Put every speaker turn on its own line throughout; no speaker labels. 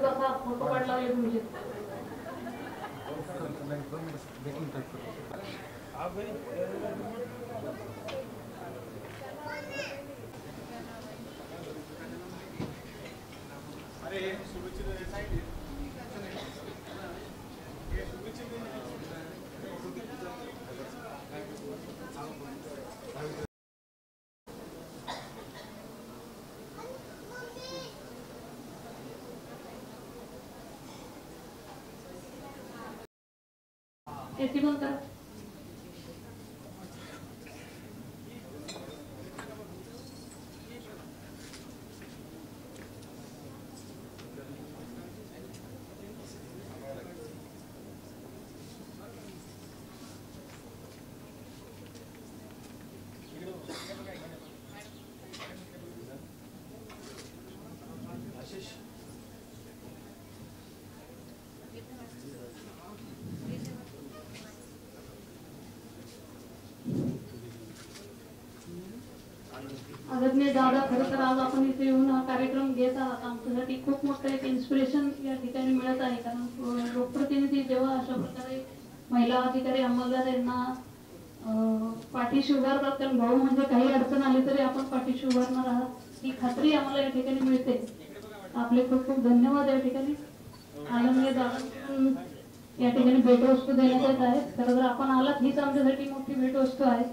बसा फोटो काढला तुमचे एसी बंद करा. आदरणीय दादा, खरं तर आज आपण इथे येऊन हा कार्यक्रम घेत आहात. आमच्यासाठी खूप मोठं एक इन्स्पिरेशन या ठिकाणी मिळत आहे. कारण लोकप्रतिनिधी जेव्हा अशा प्रकारे महिला अधिकारी अंमलदार यांना पाठीशी उभारतात, तर भाऊ म्हणजे काही अडचण आली तरी आपण पाठीशी उभारणार आहात ही खात्री आम्हाला या ठिकाणी मिळते. आपले खूप खूप धन्यवाद. या ठिकाणी आदरणीय दादा या ठिकाणी भेटवस्तू देण्यात येत आहे. खरं तर आपण आलात हीच आमच्यासाठी मोठी भेटवस्तू आहे.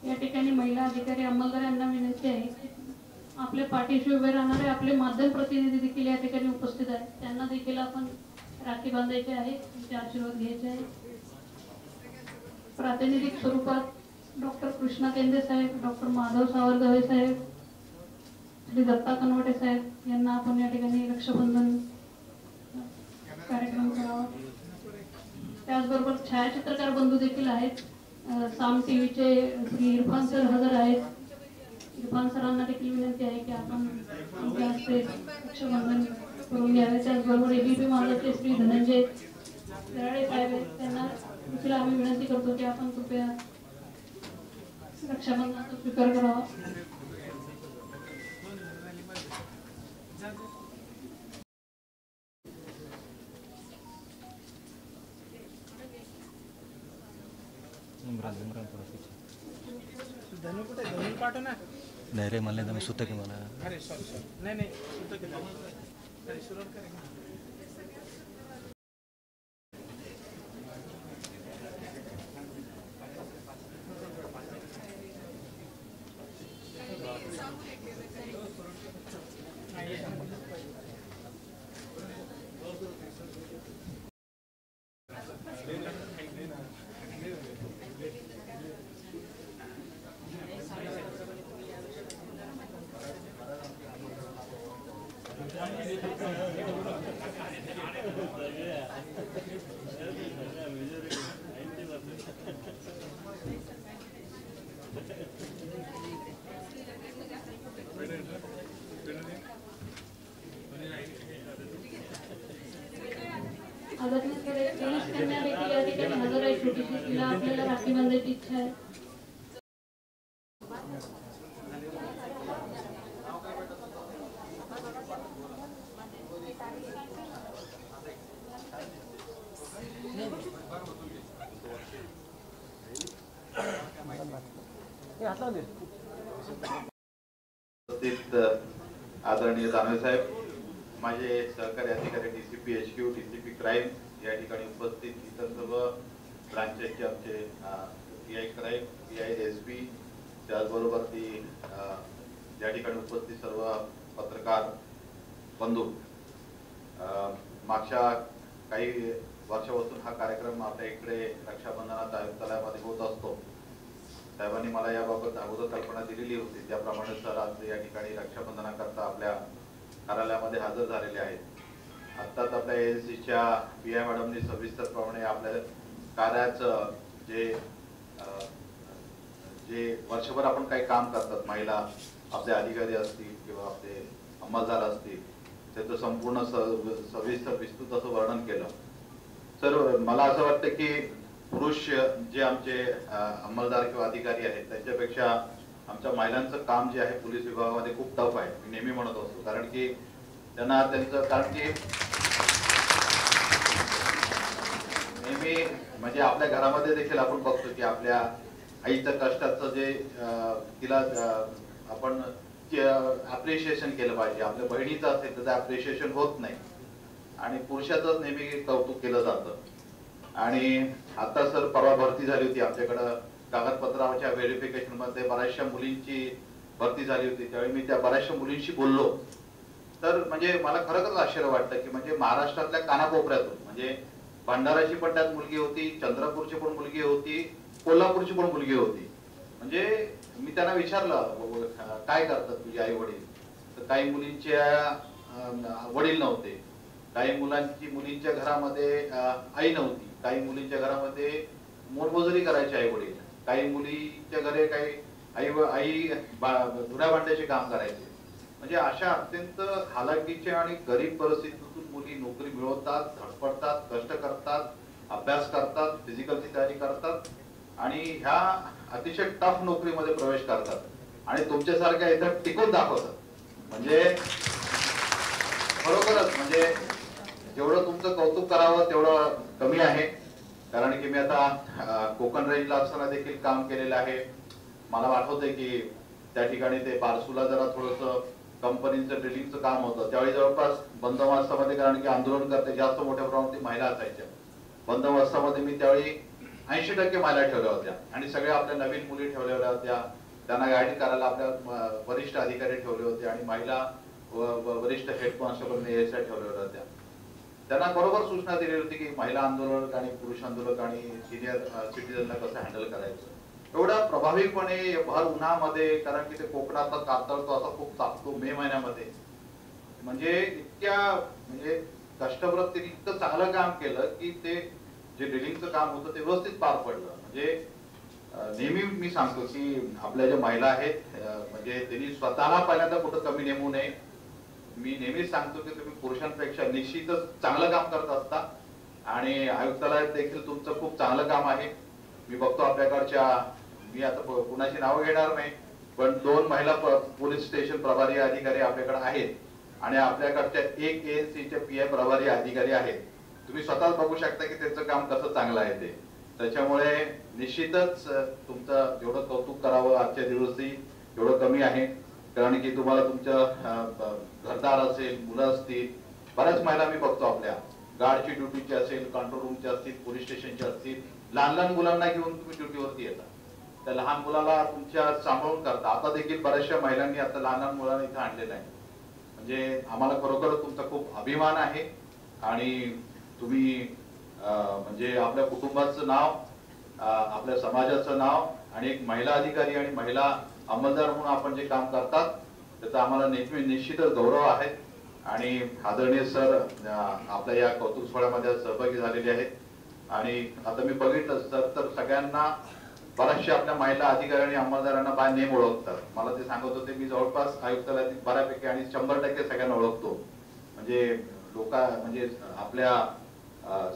या ठिकाणी महिला अधिकारी अंमलदार यांना विनंती आहे, आपले पाठीशी उभे राहणारे आपले माध्यम प्रतिनिधी देखील या ठिकाणी उपस्थित आहेत. त्यांना देखील आपण राखी बांधायची आहे, त्यांचे आशीर्वाद घ्यायचे आहे. प्रातिनिधिक स्वरूपात डॉक्टर कृष्णा केंद्रे साहेब, डॉक्टर माधव सावरगावे साहेब, श्री दत्ता कनवटे साहेब यांना आपण या ठिकाणी रक्षाबंधन कार्यक्रम करावा. त्याचबरोबर छायाचित्रकार बंधू देखील आहेत. साम टीव्हीचे श्री इरफान सर हजर आहेत. इरफान सरांना देखील विनंती आहे की आपण आमच्या हस्ते रक्षाबंधन करून घ्यावे. त्याचबरोबर एबीपी माझाचे श्री धनंजय दराडे साहेब आहेत, त्यांना देखील आम्ही विनंती करतो की आपण कृपया रक्षाबंधनाचा स्वीकार करावा.
धनु कुठे धनु पाठव ना.
नाही रे, मला नाही सुद्धा की मला.
अरे सॉरी नाही नाही सुद्धा की अरे सुरुवात करेन.
आदरणीय गणेश कन्या देखील या ठिकाणी हजर आहे. छोटीशी तिला आपल्याला राखी बांधायची इच्छा आहे.
आदरणीय दानवे साहेब, माझे सहकारी अधिकारी DCP HQ, DCP क्राईम या ठिकाणी उपस्थित, इतर सर्व ब्रांचचे आमचे PI क्राईम, PI SP, त्याचबरोबर या ठिकाणी उपस्थित सर्व पत्रकार बंधू, मागच्या काही वर्षापासून हा कार्यक्रम आपल्या इकडे रक्षाबंधनात आयुक्तालयामध्ये होत असतो. साहेबांनी मला याबाबत अगोदर कल्पना दिलेली होती, त्याप्रमाणे सर आज या ठिकाणी रक्षाबंधनाकरता आपल्या कार्यालयामध्ये हजर झालेले आहेत. आत्ताच आपल्या ANCच्या PI मॅडमनी सविस्तरप्रमाणे आपल्या कार्याचं जे वर्षभर आपण काही काम करतात, महिला आपले अधिकारी असतील किंवा आपले अंमलदार असतील, त्याचं संपूर्ण सविस्तर विस्तृत असं वर्णन केलं. सर, मला असं वाटतं की पुरुष जे आमचे अंमलदार किंवा अधिकारी आहेत त्यांच्यापेक्षा आमच्या महिलांचं काम जे आहे पोलीस विभागामध्ये खूप टफ आहे, मी नेहमी म्हणत असतो. कारण की त्यांना नेहमी म्हणजे आपल्या घरामध्ये देखील आपण बघतो की आपल्या आईचं कष्टाचं जे तिला आपण अप्रिशिएशन केलं पाहिजे. आपल्या बहिणीचं असेल तर अप्रिशिएशन होत नाही आणि पुरुषाचंच नेहमी कौतुक केलं जातं. आणि आता सर परवा भरती झाली होती आमच्याकडं, कागदपत्राच्या व्हेरिफिकेशन मध्ये बऱ्याचशा मुलींची भरती झाली होती. त्यावेळी मी त्या बऱ्याचशा मुलींशी बोललो, तर म्हणजे मला खरंच आश्चर्य वाटतं की म्हणजे महाराष्ट्रातल्या कानाकोपऱ्यातून, म्हणजे भंडाराची पण त्यात मुलगी होती, चंद्रपूरची पण मुलगी होती, कोल्हापूरची पण मुलगी होती. म्हणजे मी त्यांना विचारलं काय करतात तुझे आई वडील, तर काही मुलींच्या वडील नव्हते, काही मुलींच्या घरामध्ये आई नव्हती, काही मुलींच्या घरामध्ये मोलमजुरी करायचे आई वडील, काही मुलींच्या घरी काही आई धुऱ्या भांड्याचे काम करायचे. म्हणजे अशा अत्यंत हालाकीच्या आणि गरीब परिस्थितीतून मुली नोकरी मिळवतात, धडपडतात, कष्ट करतात, अभ्यास करतात, फिजिकलची तयारी करतात आणि ह्या अतिशय टफ नोकरीमध्ये प्रवेश करतात आणि तुमच्यासारख्या इथं टिकून दाखवतात. म्हणजे खरोखरच म्हणजे जेवढं तुमचं कौतुक करावं तेवढं कमी आहे. कारण की मी आता कोकण रेंजला असताना देखील काम केलेलं आहे. मला आठवतंय की त्या ठिकाणी ते बारसूला जरा थोडंसं कंपनीचं ड्रिलिंगचं काम होतं. त्यावेळी जवळपास बंदोबस्तामध्ये, कारण की आंदोलन करते जास्त मोठ्या प्रमाणात महिला असायच्या बंदोबस्तामध्ये, मी त्यावेळी 80% महिला ठेवल्या होत्या आणि सगळ्या आपल्या नवीन मुली ठेवलेल्या होत्या. त्यांना गाईड करायला आपल्या वरिष्ठ अधिकारी ठेवले होते आणि महिला वरिष्ठ हेड कॉन्स्टेबल ASI ठेवलेल्या होत्या. त्यांना बरोबर सूचना दिली होती की महिला आंदोलक आणि पुरुष आंदोलक आणि सिनियर सिटीजनला कसं हँडल करायचं. एवढा प्रभावीपणे भर उन्हामध्ये, कारण की ते कोकणातला कातळतो असा खूप तापतो मे महिन्यामध्ये, म्हणजे इतक्या म्हणजे कष्टवृत्तीने इतकं चांगलं काम केलं की ते जे ड्रिलिंगचं काम होतं ते व्यवस्थित पार पडलं. म्हणजे नेहमी मी सांगतो की आपल्या ज्या महिला आहेत म्हणजे त्यांनी स्वतःला पहिल्यांदा कुठं कमी नेमू नये. मी नेहमीच सांगतो की तुम्ही पुरुषांपेक्षा निश्चितच चांगलं काम करत असता आणि आयुक्तालयात देखील तुमचं खूप चांगलं काम आहे. मी बघतो आपल्याकडच्या, मी आता कुणाची नावं घेणार नाही, पण 2 महिला पोलीस स्टेशन प्रभारी अधिकारी आपल्याकडे आहेत आणि आपल्याकडच्या 1 ANCच्या PI प्रभारी अधिकारी आहेत. तुम्ही स्वतःच बघू शकता की त्यांचं काम कसं चांगलं आहे ते. त्याच्यामुळे निश्चितच तुमचं जेवढं कौतुक करावं आजच्या दिवशी एवढं कमी आहे. कारण की तुम्हाला तुमच्या घरदार असेल, मुलं असतील, बऱ्याच महिला मी बघतो आपल्या गार्डची ड्युटीची असेल, कंट्रोल रूमची असतील, पोलीस स्टेशनची असतील, लहान लहान मुलांना घेऊन तुम्ही ड्युटीवरती येता. त्या लहान मुलाला तुमच्या सांभाळून करता. आता देखील बऱ्याचशा महिलांनी आता लहान लहान मुलांना इथे आणलेलं आहे. म्हणजे आम्हाला खरोखर तुमचा खूप अभिमान आहे आणि तुम्ही म्हणजे आपल्या कुटुंबाचं नाव, आपल्या समाजाचं नाव आणि एक महिला अधिकारी आणि महिला अंमलदार म्हणून आपण जे काम करतात त्याचा आम्हाला निश्चितच गौरव आहे. आणि आदरणीय सर आपल्या या कौतुक सोहळ्यामध्ये सहभागी झालेले आहेत. आणि आता मी बघितलं सर तर सगळ्यांना बऱ्याचशा आपल्या महिला अधिकारी आणि अंमलदारांना बाय नेम ओळखतात. मला ते सांगत होते, मी जवळपास आयुक्तालयातील बऱ्यापैकी आणि 100% सगळ्यांना ओळखतो. म्हणजे म्हणजे आपल्या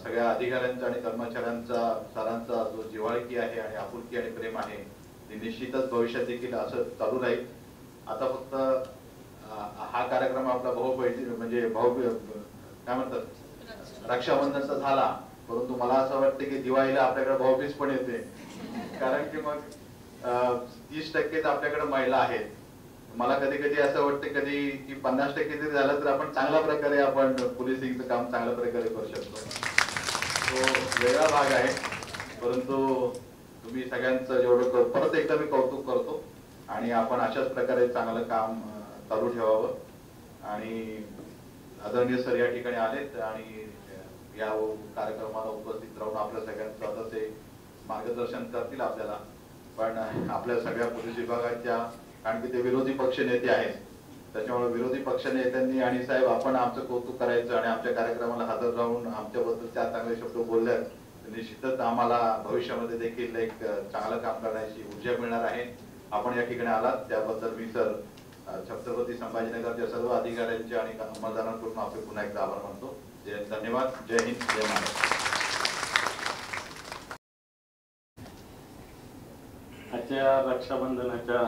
सगळ्या अधिकाऱ्यांचा आणि कर्मचाऱ्यांचा सरांचा जो जिव्हाळकी आहे आणि आपुलकी आणि प्रेम आहे ते निश्चितच भविष्यात देखील असं चालू राहील. आता फक्त हा कार्यक्रम आपला म्हणजे काय म्हणतात रक्षाबंधनचा झाला, परंतु मला असं वाटतं की दिवाळीला आपल्याकडे भाऊबीज पण येते. कारण की मग 30% आपल्याकडे महिला आहेत. मला कधी कधी असं वाटतं कधी की 50% जरी झालं तर आपण चांगल्या प्रकारे आपण पोलिसिंगचं काम चांगल्या प्रकारे करू शकतो. तो वेगळा भाग आहे, परंतु तुम्ही सगळ्यांचं जेवढं परत एकदा मी कौतुक करतो आणि आपण अशाच प्रकारे चांगलं काम चालू ठेवावं. आणि आदरणीय सर या ठिकाणी आलेत आणि या कार्यक्रमाला उपस्थित राहून आपल्या सगळ्यांचं आता ते मार्गदर्शन करतील आपल्याला. पण आपल्या सगळ्या पोलीस विभागाच्या, कारण की ते विरोधी पक्ष नेते आहेत, त्याच्यामुळे विरोधी पक्ष नेत्यांनी आणि साहेब आपण आमचं कौतुक करायचं आणि आमच्या कार्यक्रमाला हजर राहून आमच्याबद्दल 4 चांगले शब्द बोलल्यात, निश्चितच आम्हाला भविष्यामध्ये देखील एक चांगलं काम करण्याची ऊर्जा मिळणार आहे. आपण या ठिकाणी आलात त्याबद्दल मी सर छत्रपती संभाजीनगरच्या सर्व अधिकाऱ्यांचे आणि अंमलदारांकडून आपले पुन्हा एकदा आभार मानतो. धन्यवाद. जय हिंद, जय महाराष्ट्र.
आजच्या रक्षाबंधनाच्या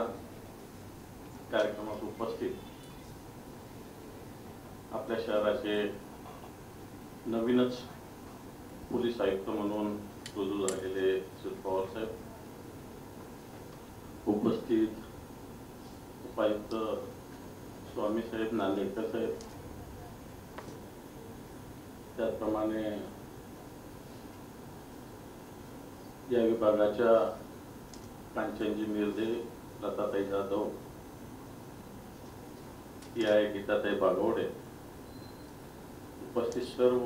कार्यक्रमात उपस्थित आपल्या शहराचे नवीनच पोलीस आयुक्त म्हणून रुजू झालेले सुनील पवार साहेब, उपस्थित उपायुक्त स्वामी साहेब नांदेडकर साहेब, त्याचप्रमाणे या विभागाच्या कांचनजी मिर्झे, लताताई जाधव, या गीताताई बागवडे, उपस्थित सर्व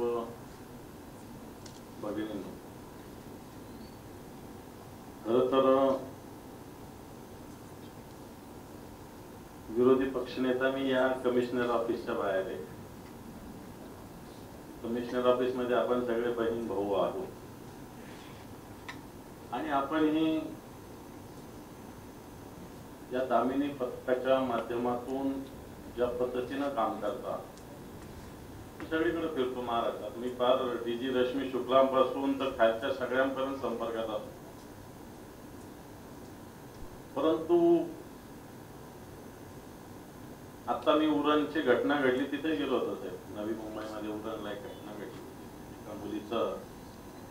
भगिनींनो, खरं तर विरोधी पक्षनेता मी या कमिशनर ऑफिसच्या बाहेर आहे. कमिशनर ऑफिस मध्ये आपण सगळे बहीण भाऊ आहोत आणि आपणही या दामिनी पथकाच्या माध्यमातून ज्या पद्धतीनं काम करता, सगळीकडे फिरतो महाराष्ट्रात. मी फार डीजी रश्मी शुक्लांपासून तर खालच्या सगळ्यांपर्यंत संपर्कात असतो. परंतु आता मी उरणची घटना घडली तिथे गेलो होतो साहेब. नवी मुंबईमध्ये उरणला एक घटना घडली, एका मुलीचा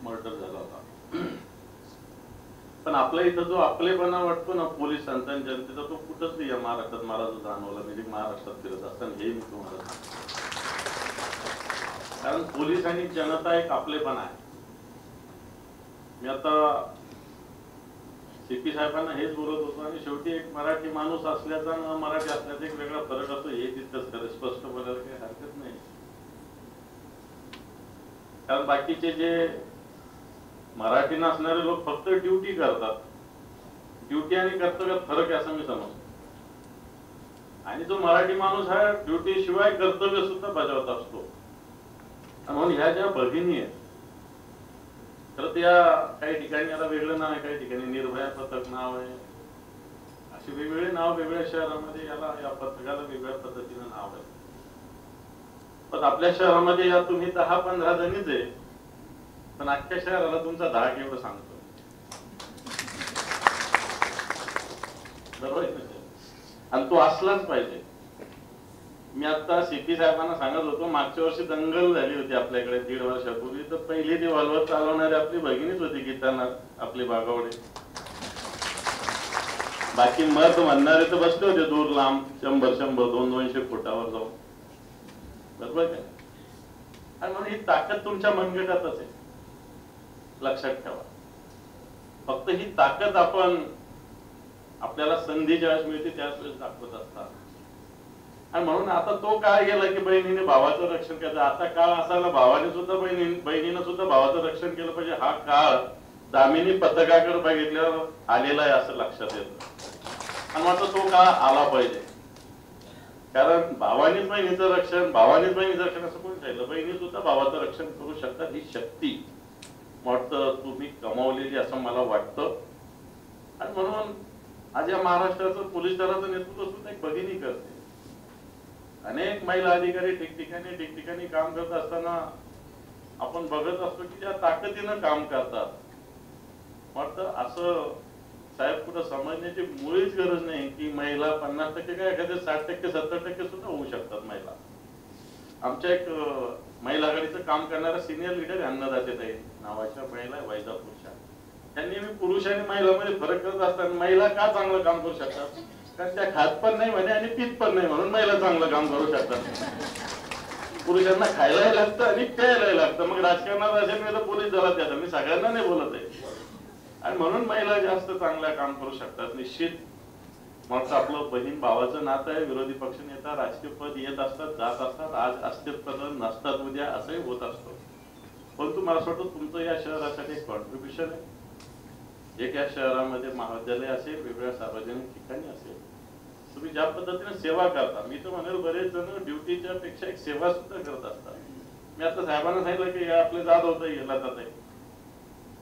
मर्डर झाला होता. पण आपल्या इथं जो आपलेपणा वाटतो ना पोलिसांचा आणि जनतेचा, तो कुठंच नाही या महाराष्ट्रात मला जो जाणवला. मी महाराष्ट्रात फिरत असताना हे मी तुम्हाला सांगतो. कारण पोलीस आणि जनता एक आपलेपणा आहे. मी आता सीपी साहेबांना हेच बोलत होतो आणि शेवटी एक मराठी माणूस असल्याचा न मराठी असल्याचा एक वेगळा फरक असतो, हे तिथंच खरं स्पष्ट बोलायला काही हरकत नाही. कारण बाकीचे जे मराठी नसणारे लोक फक्त ड्युटी करतात. ड्युटी आणि कर्तव्यात फरक आहे असं मी समजतो. आणि जो मराठी माणूस हा ड्युटी शिवाय कर्तव्य सुद्धा बजावत असतो. म्हणून ह्या ज्या भगिनी आहेत, तर त्या काही ठिकाणी याला वेगळं नाव आहे, काही ठिकाणी निर्भया पथक नाव आहे, अशी वेगवेगळे नाव वेगवेगळ्या शहरामध्ये याला, या पथकाला वेगवेगळ्या पद्धतीनं नाव आहे. पण आपल्या शहरामध्ये या तुम्ही 10-15 जणीच आहे, पण अख्ख्या शहराला तुमचा धाक एवढं सांगतो. बरोबर आहे, आणि तो असलाच पाहिजे. मी आता सीपी साहेबांना सांगत होतो, मागच्या वर्षी दंगल झाली होती आपल्याकडे 1.5 वर्षापूर्वी, तर पहिली रिव्हॉल्वर चालवणारी आपली भगिनीच होती, गीताना आपली बागावडे. बाकी मत म्हणणारे तर बसले होते दूर लांब 100-200 फुटावर जाऊन. बरोबर काय? आणि म्हणून ही ताकद तुमच्या मनगटातच आहे, लक्षात ठेवा. फक्त ही ताकद आपण आपल्याला संधी ज्यावेळेस मिळते त्याच वेळेस दाखवत असतात. आणि म्हणून आता तो काळ गेला की बहिणीने भावाचं रक्षण केलं. आता काळ असायला भावाने सुद्धा बहिणीनं सुद्धा भावाचं रक्षण केलं पाहिजे. हा काळ दामिनी पथकाकडे बघितल्यावर आलेला आहे असं लक्षात येतं. आणि मात्र तो काळ आला पाहिजे. कारण भावानीच बहिणीचं रक्षण, भावानीच बहिणीचं रक्षण असं कोणी सांगितलं? बहिणी सुद्धा भावाचं रक्षण करू शकतात. ही शक्ती वाटतं तुम्ही कमावलेली असं मला वाटतं. आणि म्हणून आज या महाराष्ट्राचं पोलीस दलाचं नेतृत्व सुद्धा एक भगिनी करते. अनेक महिला अधिकारी ठिकठिकाणी काम करत असताना आपण बघत असतो की ज्या ताकदीनं काम करतात. वाटतं असं साहेब कुठं समजण्याची मुळीच गरज नाही की महिला 50% काय एखाद्या 60%, 70% सुद्धा होऊ शकतात महिला. आमच्या एक महिला आघाडीचं काम करणारा सिनियर लीडर अन्नदाते ताई नावाच्या महिला वैजापूरच्या, त्यांनी मी पुरुष आणि महिलांमध्ये फरक करत असताना महिला का चांगलं काम करू शकतात? कारण त्या खात पण नाही म्हणे आणि पित पण नाही म्हणून महिला चांगलं काम करू शकतात. पुरुषांना खायलाही लागतं आणि प्यायलाही लागतं. मग राजकारणात असेल नाही तर पोलीस दलात येतात. मी सगळ्यांना नाही बोलत आहे. आणि म्हणून महिला जास्त चांगलं काम करू शकतात. निश्चित मग आपलं बहीण भावाचं नातं आहे. विरोधी पक्ष नेता राजकीय पद येत असतात, जात असतात. आज असतील पद नसतात, उद्या असंही होत असतं. परंतु मला असं वाटतं तुमचं या शहरासाठी एक कॉन्ट्रीब्युशन आहे. एक या शहरामध्ये महाविद्यालय असेल, वेगवेगळ्या सार्वजनिक ठिकाणी असेल, तुम्ही ज्या पद्धतीने सेवा करता, मी तर म्हणेल बरेच जण ड्युटीच्या पेक्षा एक सेवा सुद्धा करत असतात. मी आता साहेबांना सांगितलं की आपले जात होतं गेला जात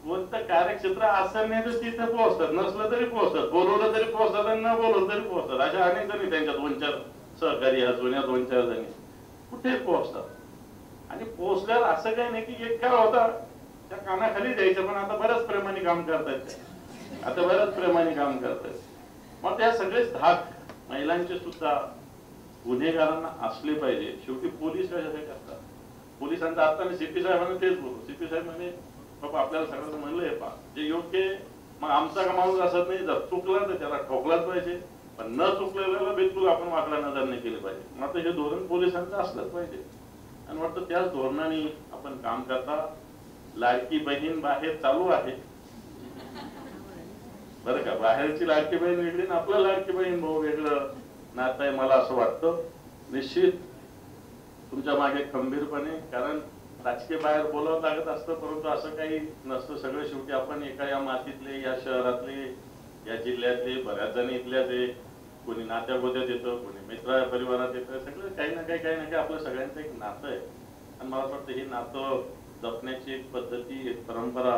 कोणतं कार्यक्षेत्र असं नाही तर तिथे पोहोचतात, नसलं तरी पोहोचतात, बोलवलं तरी पोहोचतात आणि न बोलवलं तरी पोहोचतात. अशा अनेक जणी त्यांच्या 2-4 सहकारी ह्या जुन्या 2-4 जणी कुठे पोहोचतात. आणि पोहोचल्यावर असं काही नाही की एक काय होता त्या कानाखाली द्यायचं, पण आता बऱ्याच प्रेमाने काम करतायत. आता बऱ्याच प्रेमाने काम करतायत. मग त्या सगळेच धाक महिलांचे सुद्धा गुन्हेगारांना असले पाहिजे. शेवटी पोलीस कशासाठी असतात? पोलिसांचा आता मी सीपी साहेबांना तेच बोलतो. सीपी साहेब म्हणे बाबा आपल्याला सगळ्यांना म्हणलंय पा जे योग्य मग आमचा का माणूस असत नाही, जर चुकला तर त्याला ठोकलाच पाहिजे, पण न चुकलेल्याला बिलकुल आपण वाकड्या नजर नाही केली पाहिजे. मात्र हे धोरण पोलिसांचं असलंच पाहिजे. आणि वाटतं त्याच धोरणाने आपण काम करता. लाडकी बहीण बाहेर चालू आहे बरं का. बाहेरची लाडकी बहीण वेगळी ना आपलं लाडकी बहीण भाऊ वेगळं नातं आहे. मला असं वाटतं निश्चित तुमच्या मागे खंबीरपणे, कारण राजकीय बाहेर बोलावं लागत असतं, परंतु असं काही नसतं. सगळं शेवटी आपण एका या मातीतले, या शहरातले, या जिल्ह्यातले, बऱ्याच जण इथल्याच आहे. कोणी नात्या गोत्यात येतं, कोणी मित्र परिवारात येतं. सगळं काही ना काही आपलं सगळ्यांचं एक नातं आहे. आणि मला वाटतं हे नातं जपण्याची एक पद्धती, एक परंपरा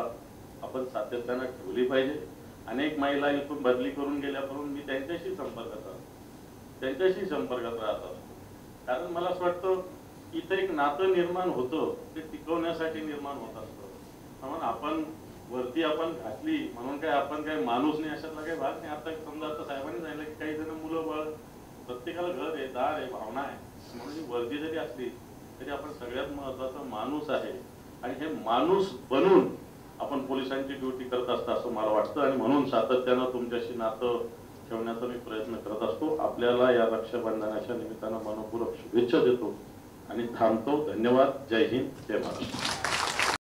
आपण सातत्यानं ठेवली पाहिजे. अनेक महिला इथून बदली करून गेल्यापासून मी त्यांच्याशी संपर्कात राहत असतो. कारण मला असं वाटतं इथं एक नातं निर्माण होतं, ते टिकवण्यासाठी निर्माण होत असतं. म्हणून आपण वरती आपण घातली म्हणून काय आपण काही माणूस नाही अशातला काही भाग नाही. आता समजा आता साहेबांनी सांगितलं की काही जण मुलं बाळ प्रत्येकाला घर आहे, दार आहे, भावना आहे. म्हणून ही वर्दी जरी असली तरी आपण सगळ्यात महत्वाचा माणूस आहे. आणि हे माणूस बनून आपण पोलिसांची ड्युटी करत असतो असं मला वाटतं. आणि म्हणून सातत्यानं तुमच्याशी नातं ठेवण्याचा मी प्रयत्न करत असतो. आपल्याला या रक्षाबंधनाच्या निमित्तानं मनपूर्वक शुभेच्छा देतो आणि थांबतो. धन्यवाद. जय हिंद, जय महाराष्ट्र.